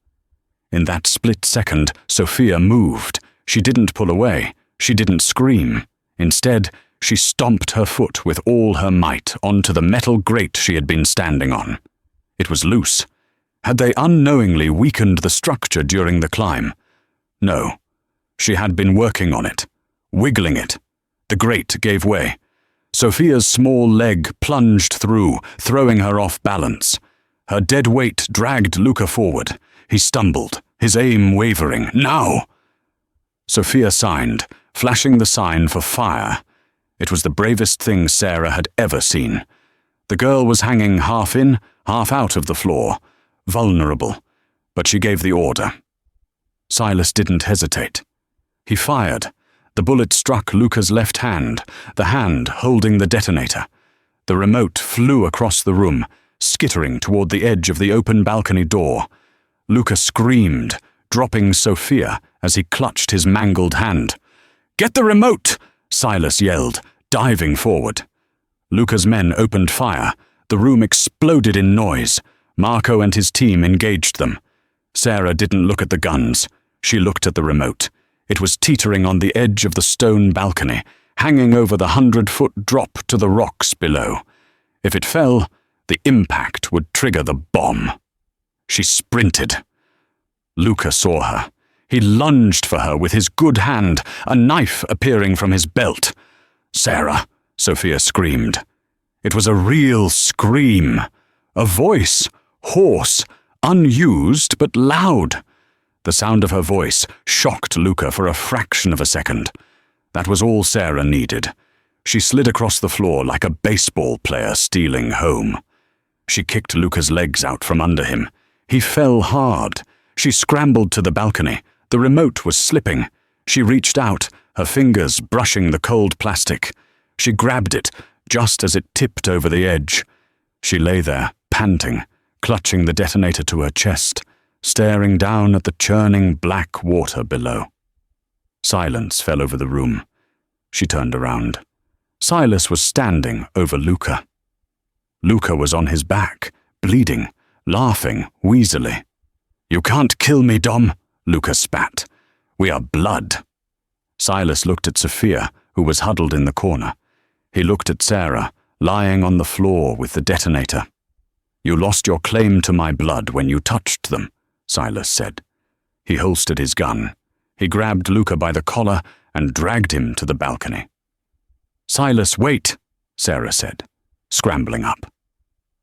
In that split second, Sophia moved. She didn't pull away. She didn't scream. Instead, she stomped her foot with all her might onto the metal grate she had been standing on. It was loose. Had they unknowingly weakened the structure during the climb? No. She had been working on it, wiggling it. The grate gave way. Sophia's small leg plunged through, throwing her off balance. Her dead weight dragged Luca forward. He stumbled, his aim wavering. "Now!" Sophia signed, flashing the sign for fire. It was the bravest thing Sarah had ever seen. The girl was hanging half in, half out of the floor, vulnerable, but she gave the order. Silas didn't hesitate. He fired. The bullet struck Luca's left hand, the hand holding the detonator. The remote flew across the room, skittering toward the edge of the open balcony door. Luca screamed, dropping Sophia as he clutched his mangled hand. "Get the remote!" Silas yelled, diving forward. Luca's men opened fire. The room exploded in noise. Marco and his team engaged them. Sarah didn't look at the guns. She looked at the remote. It was teetering on the edge of the stone balcony, hanging over the 100-foot drop to the rocks below. If it fell, the impact would trigger the bomb. She sprinted. Luca saw her. He lunged for her with his good hand, a knife appearing from his belt. "Sarah!" Sophia screamed. It was a real scream. A voice, hoarse, unused but loud. The sound of her voice shocked Luca for a fraction of a second. That was all Sarah needed. She slid across the floor like a baseball player stealing home. She kicked Luca's legs out from under him. He fell hard. She scrambled to the balcony. The remote was slipping. She reached out, her fingers brushing the cold plastic. She grabbed it, just as it tipped over the edge. She lay there, panting, clutching the detonator to her chest, staring down at the churning black water below. Silence fell over the room. She turned around. Silas was standing over Luca. Luca was on his back, bleeding, laughing wheezily. "You can't kill me, Dom," Luca spat. "We are blood." Silas looked at Sophia, who was huddled in the corner. He looked at Sarah, lying on the floor with the detonator. "You lost your claim to my blood when you touched them," Silas said. He holstered his gun. He grabbed Luca by the collar and dragged him to the balcony. "Silas, wait," Sarah said, scrambling up.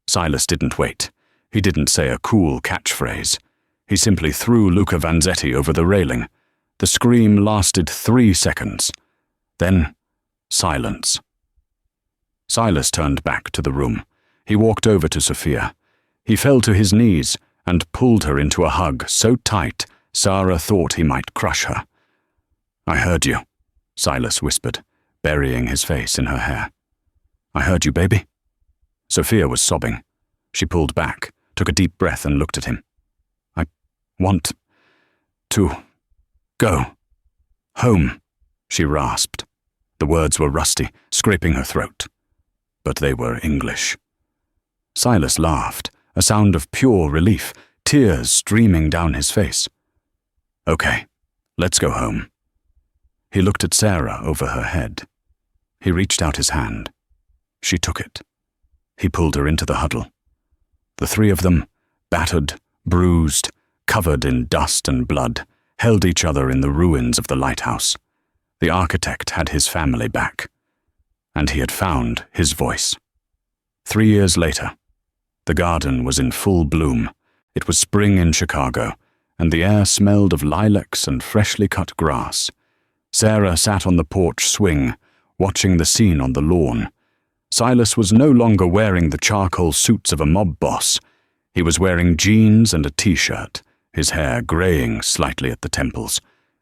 Silas didn't wait. He didn't say a cool catchphrase. He simply threw Luca Vanzetti over the railing. The scream lasted 3 seconds. Then, silence. Silas turned back to the room. He walked over to Sophia. He fell to his knees and pulled her into a hug so tight Sarah thought he might crush her. "I heard you," Silas whispered, burying his face in her hair. "I heard you, baby." Sophia was sobbing. She pulled back, took a deep breath and looked at him. "I want to go home," she rasped. The words were rusty, scraping her throat. But they were English. Silas laughed, a sound of pure relief, tears streaming down his face. "Okay, let's go home." He looked at Sarah over her head. He reached out his hand. She took it. He pulled her into the huddle. The three of them, battered, bruised, covered in dust and blood, held each other in the ruins of the lighthouse. The architect had his family back. And he had found his voice. 3 years later, the garden was in full bloom. It was spring in Chicago, and the air smelled of lilacs and freshly cut grass. Sarah sat on the porch swing, watching the scene on the lawn. Silas was no longer wearing the charcoal suits of a mob boss. He was wearing jeans and a t-shirt, his hair graying slightly at the temples.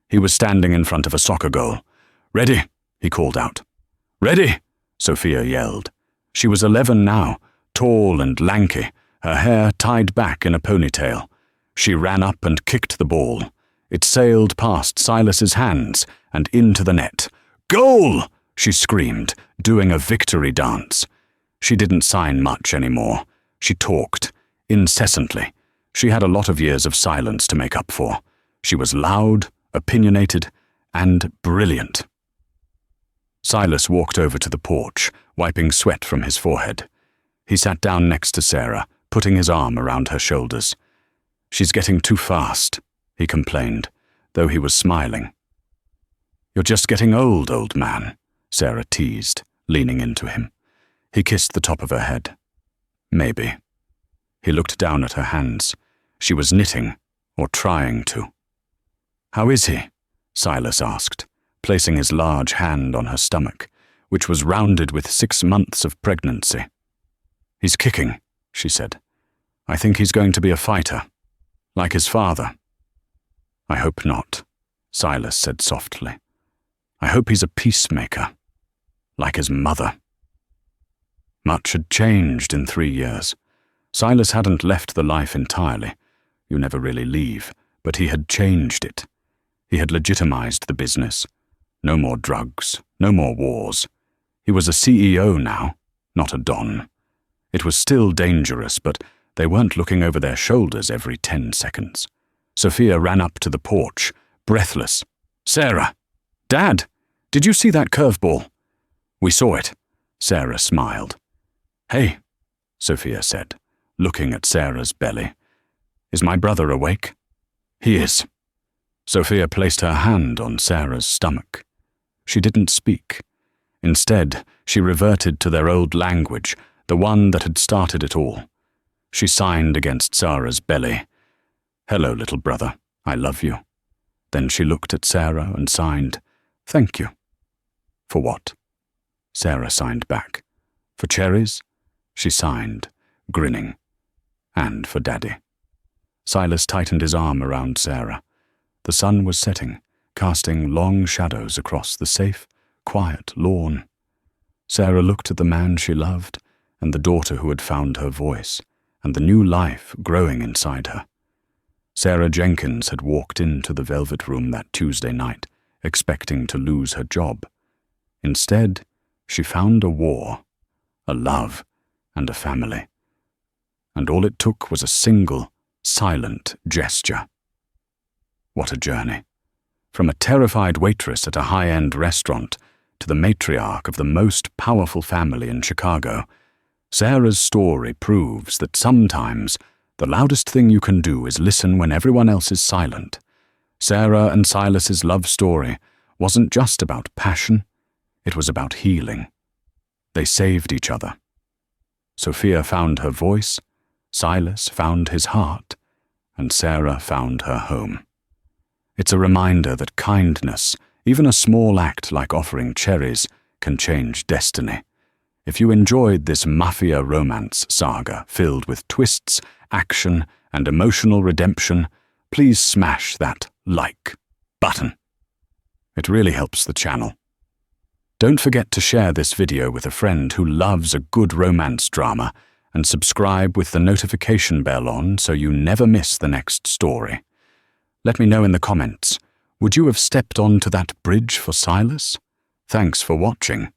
He was standing in front of a soccer goal. "Ready," he called out. "Ready," Sophia yelled. She was 11 now, tall and lanky, her hair tied back in a ponytail. She ran up and kicked the ball. It sailed past Silas's hands and into the net. "Goal!" she screamed, doing a victory dance. She didn't sign much anymore. She talked, incessantly. She had a lot of years of silence to make up for. She was loud, opinionated, and brilliant. Silas walked over to the porch, wiping sweat from his forehead. He sat down next to Sarah, putting his arm around her shoulders. "She's getting too fast," he complained, though he was smiling. "You're just getting old man," Sarah teased, leaning into him. He kissed the top of her head. "Maybe." He looked down at her hands. She was knitting, or trying to. "How is he?" Silas asked, placing his large hand on her stomach, which was rounded with 6 months of pregnancy. "He's kicking," she said. "I think he's going to be a fighter, like his father." "I hope not," Silas said softly. "I hope he's a peacemaker, like his mother." Much had changed in 3 years. Silas hadn't left the life entirely. You never really leave, but he had changed it. He had legitimized the business. No more drugs, no more wars. He was a CEO now, not a don. It was still dangerous, but they weren't looking over their shoulders every 10 seconds. Sophia ran up to the porch, breathless. "Sarah! Dad! Did you see that curveball?" "We saw it," Sarah smiled. "Hey," Sophia said, looking at Sarah's belly. "Is my brother awake?" "He is." Sophia placed her hand on Sarah's stomach. She didn't speak. Instead, she reverted to their old language, the one that had started it all. She signed against Sarah's belly. "Hello, little brother. I love you." Then she looked at Sarah and signed, "Thank you." "For what?" Sarah signed back. "For cherries?" She signed, grinning. "And for Daddy." Silas tightened his arm around Sarah. The sun was setting, casting long shadows across the safe, quiet lawn. Sarah looked at the man she loved, and the daughter who had found her voice, and the new life growing inside her. Sarah Jenkins had walked into the Velvet Room that Tuesday night, expecting to lose her job. Instead, she found a war, a love, and a family. And all it took was a single, silent gesture. What a journey. From a terrified waitress at a high-end restaurant to the matriarch of the most powerful family in Chicago, Sarah's story proves that sometimes the loudest thing you can do is listen when everyone else is silent. Sarah and Silas's love story wasn't just about passion, it was about healing. They saved each other. Sophia found her voice, Silas found his heart, and Sarah found her home. It's a reminder that kindness, even a small act like offering cherries, can change destiny. If you enjoyed this Mafia romance saga filled with twists, action, and emotional redemption, please smash that like button. It really helps the channel. Don't forget to share this video with a friend who loves a good romance drama and subscribe with the notification bell on so you never miss the next story. Let me know in the comments, would you have stepped onto that bridge for Silas? Thanks for watching.